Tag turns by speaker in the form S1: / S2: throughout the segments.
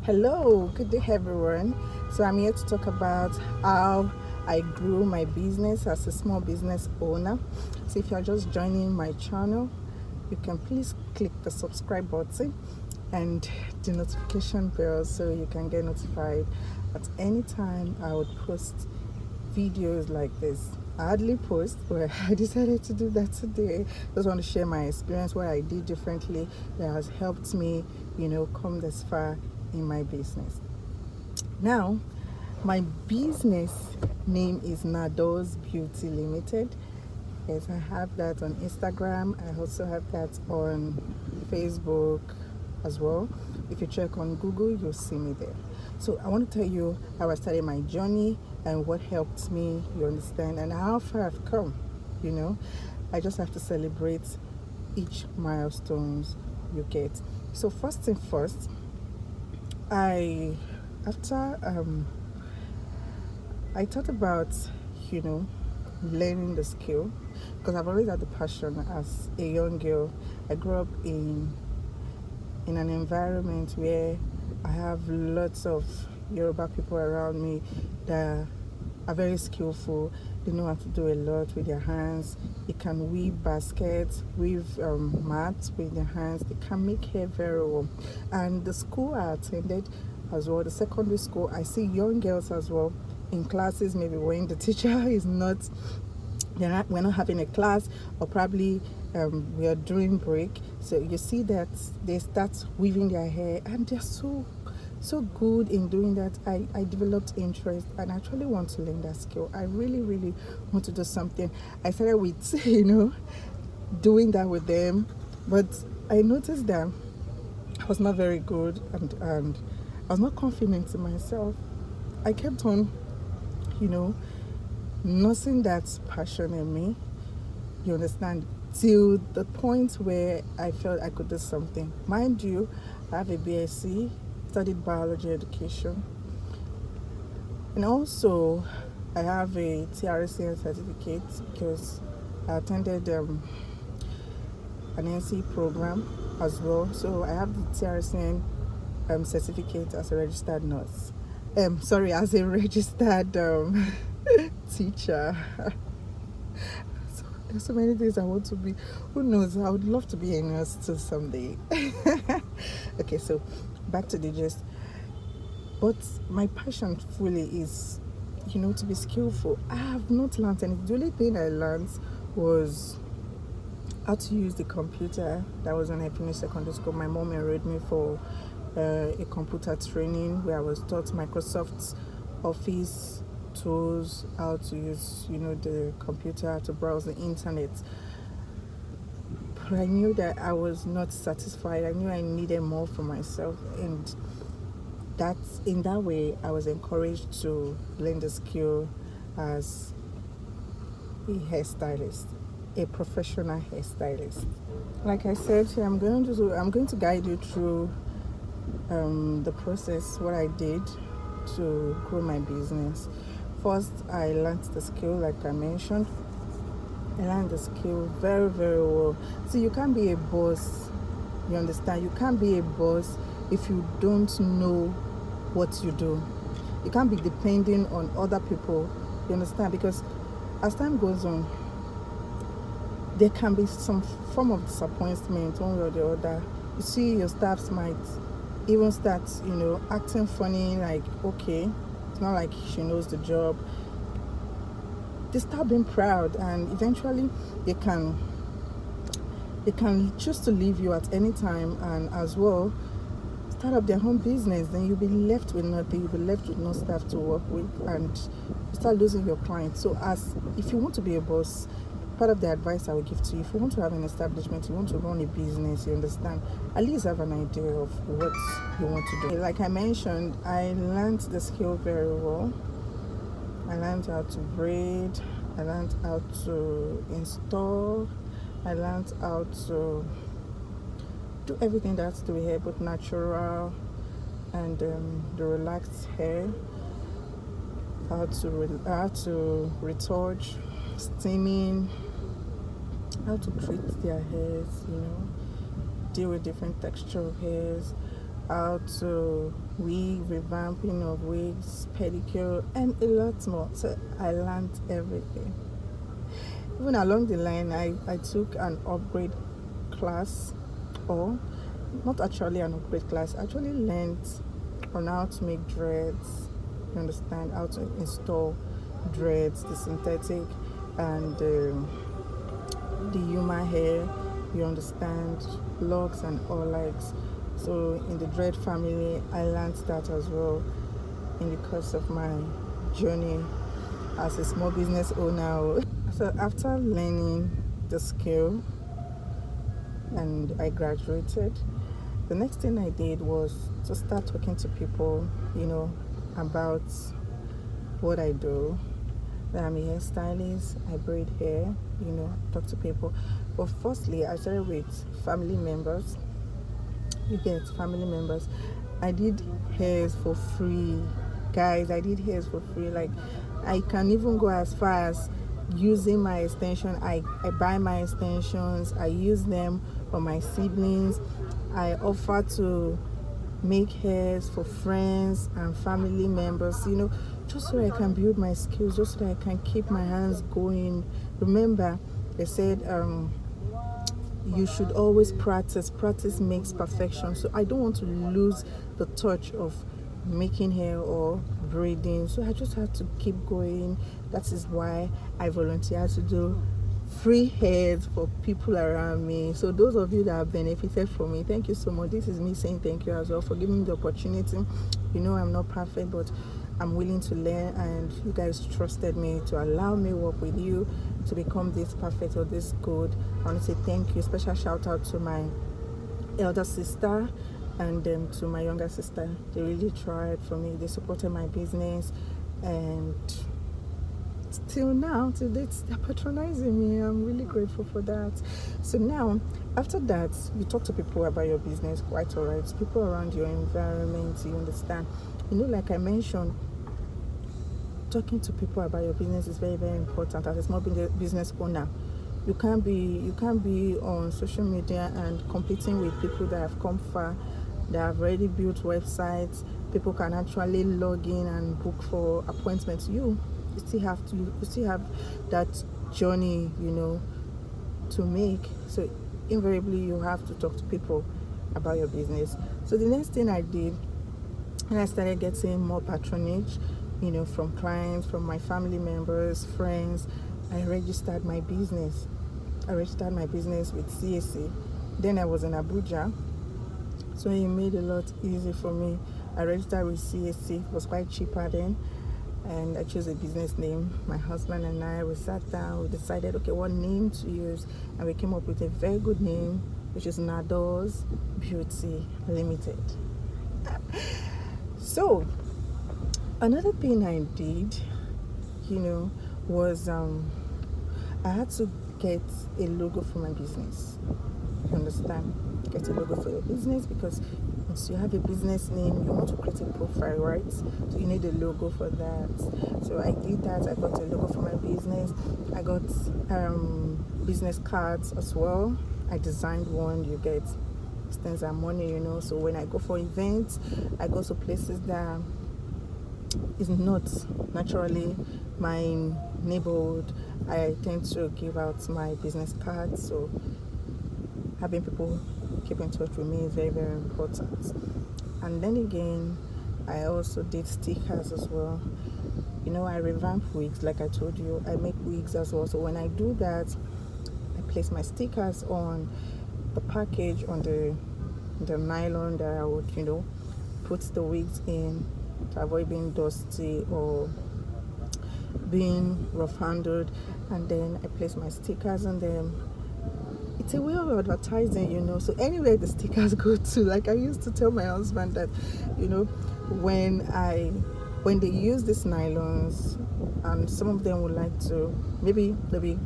S1: Hello, good day everyone. So I'm here to talk about how I grew my business as a small business owner. So if you're just joining my channel, you can please click the subscribe button and the notification bell so you can get notified at any time I would post videos like this. I hardly post, but I decided to do that today. Just want to share my experience, what I did differently that has helped me, come this far in my business. Now, my business name is Nados Beauty Limited. Yes, I have that on Instagram. I also have that on Facebook as well. If you check on Google, you'll see me there. So I want to tell you how I started my journey and what helped me, you understand, and how far I've come. You know, I just have to celebrate each milestones you get. So first thing first, I after I thought about, you know, learning the skill because I've always had the passion as a young girl. I grew up in an environment where I have lots of Yoruba people around me that are very skillful. They know how to do a lot with their hands. They can weave baskets, weave mats with their hands. They can make hair very well. And the school I attended as well, the secondary school, I see young girls as well in classes, maybe when the teacher is not we're not having a class, or probably we are doing break, so you see that they start weaving their hair and they're so good in doing that. I developed interest and actually want to learn that skill. I really want to do something. I started with doing that with them, but I noticed that I was not very good, and I was not confident in myself. I kept on you know nursing that passion in me, you understand, till the point where I felt I could do something. Mind you, I have a BSc, studied biology education, and also I have a TRCN certificate because I attended an NC program as well. So I have the TRCN certificate as a registered nurse. Sorry, as a registered teacher. So there's so many things I want to be. Who knows? I would love to be a nurse too someday. Okay, so back to the gist. But my passion fully is, to be skillful. I have not learned anything. The only thing I learned was how to use the computer. That was when I finished secondary school. My mom enrolled me for a computer training where I was taught Microsoft Office tools, how to use, the computer, to browse the internet. But I knew that I was not satisfied. I knew I needed more for myself, and that's in that way I was encouraged to learn the skill as a hairstylist, a professional hairstylist. Like I said, I'm going to guide you through the process, what I did to grow my business. First, I learned the skill, like I mentioned. I learned the skill very well. So you can't be a boss, you understand? You can't be a boss if you don't know what you do. You can't be depending on other people, you understand? Because as time goes on, there can be some form of disappointment one way or the other. You see, your staffs might even start, acting funny, like, okay, it's not like she knows the job. They start being proud, and eventually they can choose to leave you at any time, and as well start up their own business. Then you'll be left with nothing. You'll be left with no staff to work with, and you start losing your clients. So as if you want to be a boss, part of the advice I would give to you, if you want to have an establishment, you want to run a business, you understand, at least have an idea of what you want to do. Like I mentioned, I learned the skill very well. I learned how to braid, I learned how to install, I learned how to do everything that has to do with hair, both natural and the relaxed hair, how to retouch, steaming, how to treat their hairs, deal with different texture of hairs, how to wig, revamping of wigs, pedicure, and a lot more. So I learned everything. Even along the line, I took an upgrade class, or not actually an upgrade class, I actually learned on how to make dreads. You understand how to install dreads, the synthetic and the human hair. You understand locks and all likes. So in the dread family, I learned that as well in the course of my journey as a small business owner. So after learning the skill and I graduated, the next thing I did was to start talking to people, about what I do. That I'm a hairstylist, I braid hair, talk to people. But firstly, I started with family members. You get family members. I did hairs for free. Guys, I did hairs for free. Like, I can even go as far as using my extension. I buy my extensions, I use them for my siblings. I offer to make hairs for friends and family members, just so I can build my skills, just so that I can keep my hands going. Remember, they said you should always practice. Practice makes perfection. So I don't want to lose the touch of making hair or braiding. So I just have to keep going. That is why I volunteer to do free hairs for people around me. So those of you that have benefited from me, thank you so much. This is me saying thank you as well for giving me the opportunity. I'm not perfect, but I'm willing to learn, and you guys trusted me to allow me work with you to become this perfect or this good. I want to say thank you. Special shout out to my elder sister and to my younger sister. They really tried for me. They supported my business, and till now, till date, they're patronizing me. I'm really grateful for that. So now, after that, you talk to people about your business, quite all right. People around your environment, you understand. Like I mentioned, talking to people about your business is very, very important as a small business owner. You can't be on social media and competing with people that have come far, that have already built websites. People can actually log in and book for appointments. You still have that journey, to make. So invariably you have to talk to people about your business. So the next thing I did, and I started getting more patronage, from clients, from my family members, friends. I registered my business. With CAC. Then I was in Abuja, so it made a lot easier for me. I registered with CAC. It was quite cheaper then, and I chose a business name. My husband and I, we sat down, we decided, okay, what name to use, and we came up with a very good name, which is Nados Beauty Limited. So another thing I did, was I had to get a logo for my business. You understand? Get a logo for your business, because once you have a business name, you want to create a profile, right? So you need a logo for that. So I did that. I got a logo for my business. I got business cards as well. I designed one. You get spends our money, So when I go for events, I go to places that is not naturally my neighborhood. I tend to give out my business cards. So having people keep in touch with me is very, very important. And then again, I also did stickers as well. I revamp wigs, like I told you. I make wigs as well. So when I do that, I place my stickers on the package, on the nylon that I would, put the wigs in, to avoid being dusty or being rough-handed. And then I place my stickers on them. It's a way of advertising, so anywhere the stickers go to, like I used to tell my husband that, when they use these nylons, and some of them would like to, maybe they'll be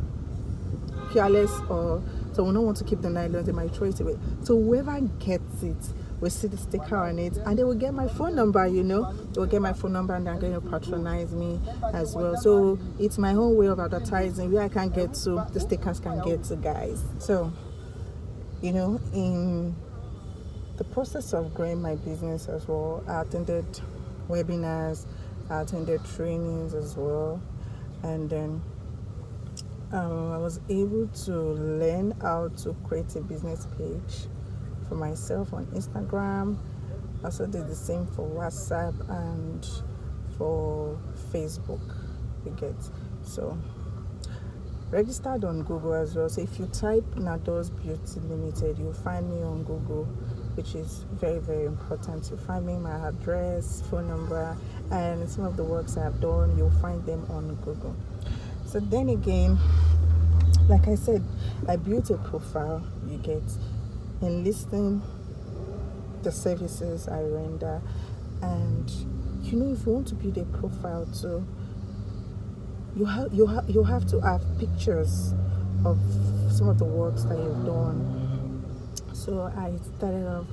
S1: careless, or so we don't want to keep the nylons, they might throw it away. So whoever gets it will see the sticker on it, and they will get my phone number, they will get my phone number, and they're going to patronize me as well. So it's my own way of advertising, where I can get to, the stickers can get to, guys. So in the process of growing my business as well, I attended webinars, I attended trainings as well, and then I was able to learn how to create a business page for myself on Instagram. I also did the same for WhatsApp and for Facebook. You get, so registered on Google as well. So if you type Nados Beauty Limited, you'll find me on Google, which is very, very important. You find me, my address, phone number, and some of the works I've done, you'll find them on Google. So then again, like I said, I built a profile, you get, enlisting the services I render. And if you want to build a profile too, you have to have pictures of some of the works that you've done. So I started off,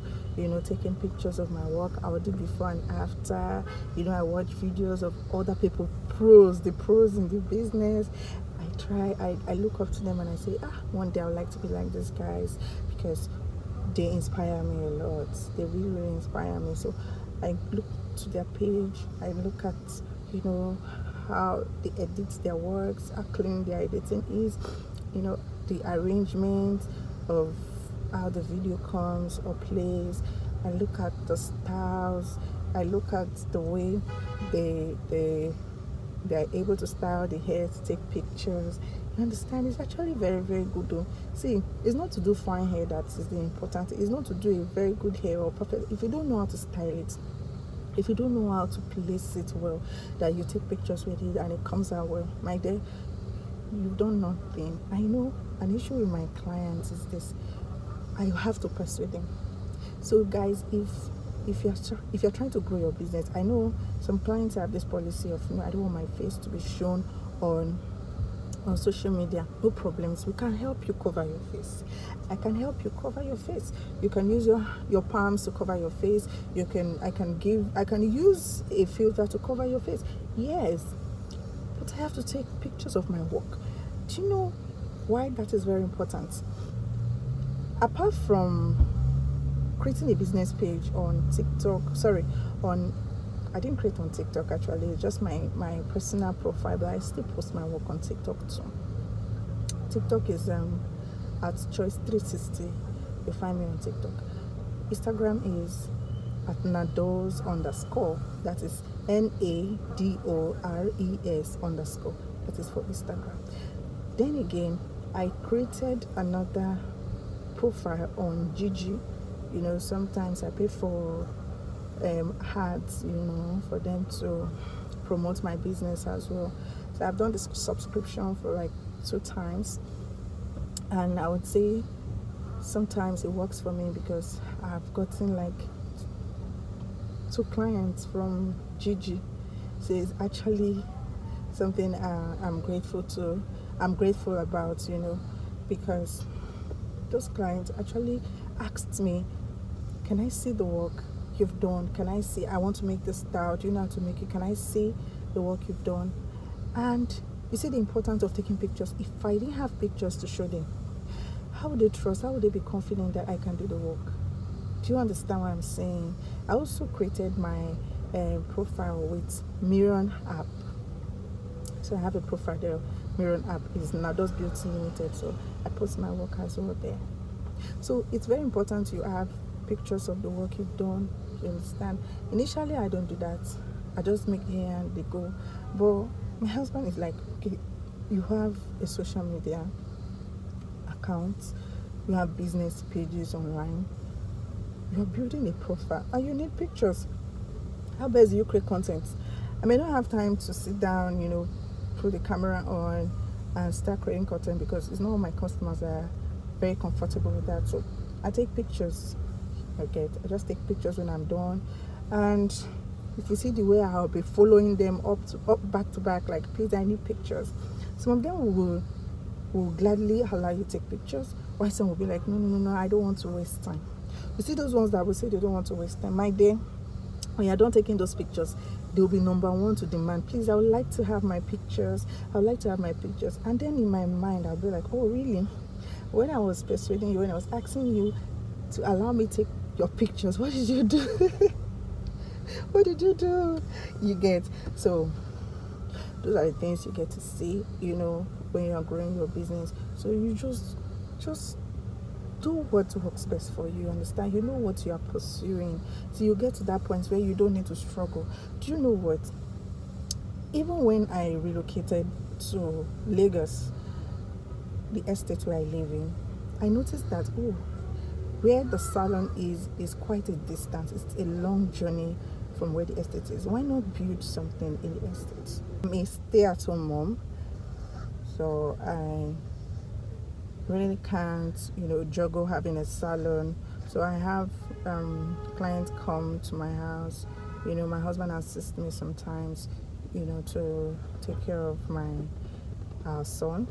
S1: taking pictures of my work. I would do before and after. I watch videos of other people, the pros in the business. I look up to them and I say, one day I would like to be like these guys, because they inspire me a lot. They really, really inspire me. So I look to their page. I look at, how they edit their works, how clean their editing is, the arrangement of how the video comes or plays. I look at the styles. I look at the way they're able to style the hair, to take pictures. You understand? It's actually very, very good though. See, it's not to do fine hair that is the important. It's not to do a very good hair or perfect. If you don't know how to style it, if you don't know how to place it well, that you take pictures with it and it comes out well, my dear, you've done nothing. I know an issue with my clients is this: I have to persuade them. So guys, if you're trying to grow your business, I know some clients have this policy of, I don't want my face to be shown on social media. No problems. We can help you cover your face. I can help you cover your face. You can use your palms to cover your face. I can use a filter to cover your face. Yes, but I have to take pictures of my work. Do you know why that is very important? Apart from creating a business page on TikTok, I didn't create on TikTok actually, it's just my personal profile, but I still post my work on TikTok too. TikTok is at Choice360. You find me on TikTok. Instagram is at Nados_. That is NADORES_. That is for Instagram. Then again, I created another profile on Gigi. Sometimes I pay for ads, for them to promote my business as well. So I've done this subscription for like 2 times, and I would say sometimes it works for me because I've gotten like 2 clients from Gigi. So it's actually something I'm grateful about, because those clients actually asked me, can I see the work you've done? I want to make this style. Do you know how to make it? Can I see the work you've done? And you see the importance of taking pictures. If I didn't have pictures to show them, how would they trust? How would they be confident that I can do the work? Do you understand what I'm saying? I also created my profile with Miron app. So I have a profile there. Miron app is Nados Beauty Limited. So I post my work as well there. So it's very important you have pictures of the work you've done. You understand? Initially, I don't do that. I just make here and they go. But my husband is like, okay, you have a social media account, you have business pages online, you're building a profile, and you need pictures. How best do you create content? I may not have time to sit down, put the camera on and start creating content, because it's not all my customers are very comfortable with that. So I take pictures. I just take pictures when I'm done, and if you see the way I'll be following them up back to back, like, please, I need pictures. Some of them will gladly allow you to take pictures, while some will be like, no, I don't want to waste time. You see those ones that will say they don't want to waste time, my dear, when you're done taking those pictures, they'll be number one to demand, please, I would like to have my pictures. And then in my mind, I'll be like, oh really? When I was persuading you, when I was asking you to allow me to your pictures. What did you do? What did you do? You get, so those are the things you get to see, when you're growing your business. So you just do what works best for you. Understand? You know what you are pursuing. So you get to that point where you don't need to struggle. Do you know what? Even when I relocated to Lagos, the estate where I live in, I noticed that where the salon is quite a distance. It's a long journey from where the estate is. Why not build something in the estate? I'm a stay-at-home mom, so I really can't, juggle having a salon. So I have clients come to my house. My husband assists me sometimes, to take care of our son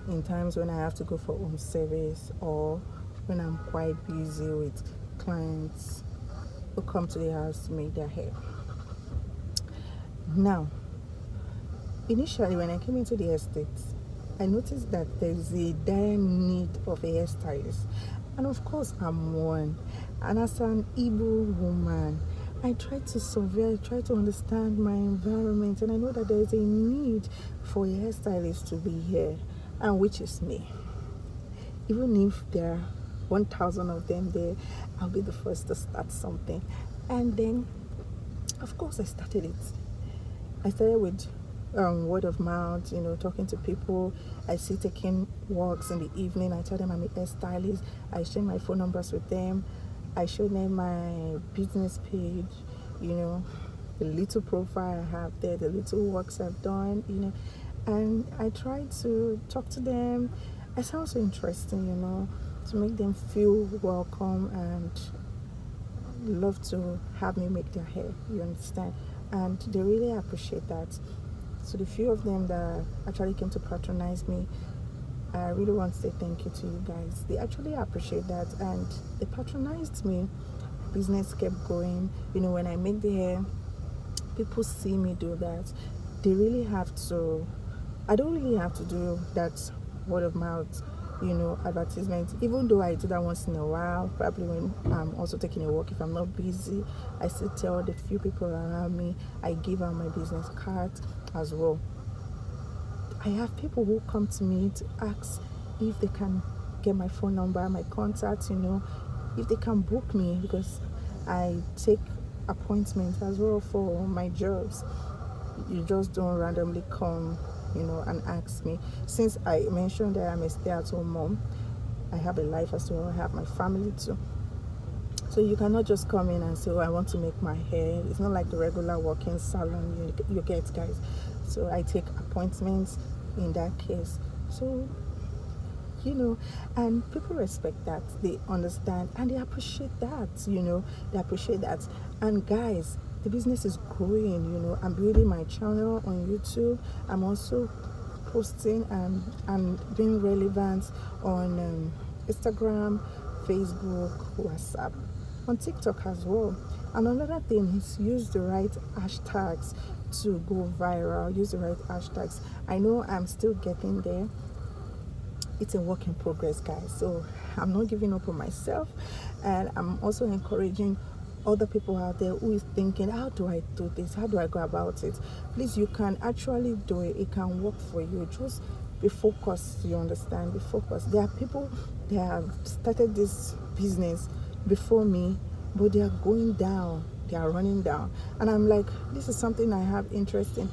S1: in times when I have to go for home service, or when I'm quite busy with clients who come to the house to make their hair. Now, initially when I came into the estate, I noticed that there's a dire need of a hairstylist. And of course, I'm one. And as an Igbo woman, I try to survey, I try to understand my environment, and I know that there is a need for a hairstylist to be here, and which is me. Even if there are 1,000 of them there, I'll be the first to start something. And then, of course, I started it. I started with word of mouth, talking to people. I see taking walks in the evening. I tell them I'm a hairstylist. I share my phone numbers with them. I show them my business page, the little profile I have there, the little works I've done, and I try to talk to them. I sound so interesting, to make them feel welcome and love to have me make their hair, you understand? And they really appreciate that. So the few of them that actually came to patronize me, I really want to say thank you to you guys. They actually appreciate that, and they patronized me. Business kept going. When I make the hair, people see me do that. They really have to. I don't really have to do that word of mouth, advertisement. Even though I do that once in a while, probably when I'm also taking a walk, if I'm not busy, I still tell the few people around me. I give out my business cards as well. I have people who come to me to ask if they can get my phone number, my contacts, if they can book me, because I take appointments as well for my jobs. You just don't randomly come, and ask me. Since I mentioned that I'm a stay-at-home mom, I have a life as well. I have my family too. So you cannot just come in and say, I want to make my hair. It's not like the regular walk-in salon you get, guys. So I take appointments in that case. So, and people respect that. They understand and they appreciate that, They appreciate that. And guys, the business is growing, I'm building my channel on YouTube. I'm also posting and being relevant on Instagram, Facebook, WhatsApp, on TikTok as well. And another thing is use the right hashtags to go viral. Use the right hashtags. I know I'm still getting there. It's a work in progress, guys. So I'm not giving up on myself, and I'm also encouraging other people out there who is thinking, how do I do this? How do I go about it? Please, you can actually do it. It can work for you. Just be focused. You understand? Be focused. There are people that have started this business before me, but they are going down. They are running down, and I'm like, this is something I have interest in,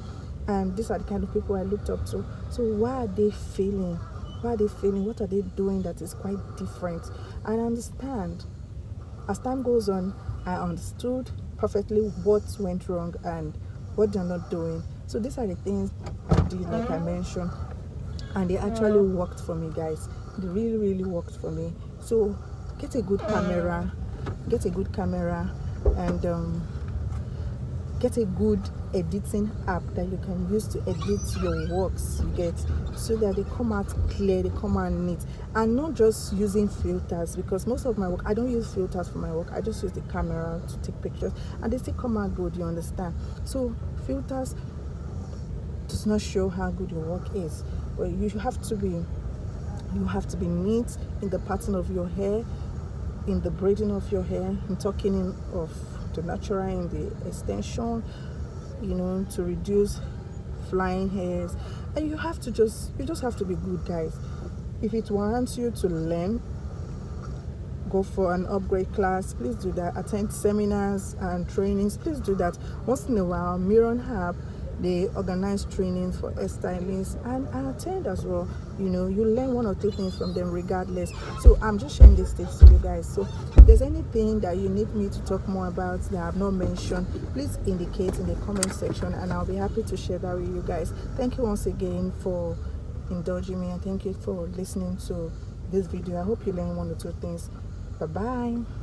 S1: and these are the kind of people I looked up to. So why are they failing? Why are they failing? What are they doing that is quite different? And I understand. As time goes on, I understood perfectly what went wrong and what they're not doing. So these are the things I did, like I mentioned, and they actually worked for me, guys. They really, really worked for me. So get a good camera, and get a good editing app that you can use to edit your works, you get, so that they come out clear, they come out neat, and not just using filters, because most of my work, I don't use filters for my work. I just use the camera to take pictures, and they still come out good, you understand? So filters does not show how good your work is, but you have to be neat in the pattern of your hair. in the braiding of your hair. I'm talking of the natural in the extension, to reduce flying hairs. And you just have to be good, guys. If it wants you to learn, go for an upgrade class, please do that. Attend seminars and trainings, please do that. Once in a while, Miron Hub, they organize trainings for hairstylists, and I attend as well. You learn one or two things from them regardless. So I'm just sharing these tips to you guys. So if there's anything that you need me to talk more about that I have not mentioned, please indicate in the comment section, and I'll be happy to share that with you guys. Thank you once again for indulging me, and thank you for listening to this video. I hope you learned one or two things. Bye bye.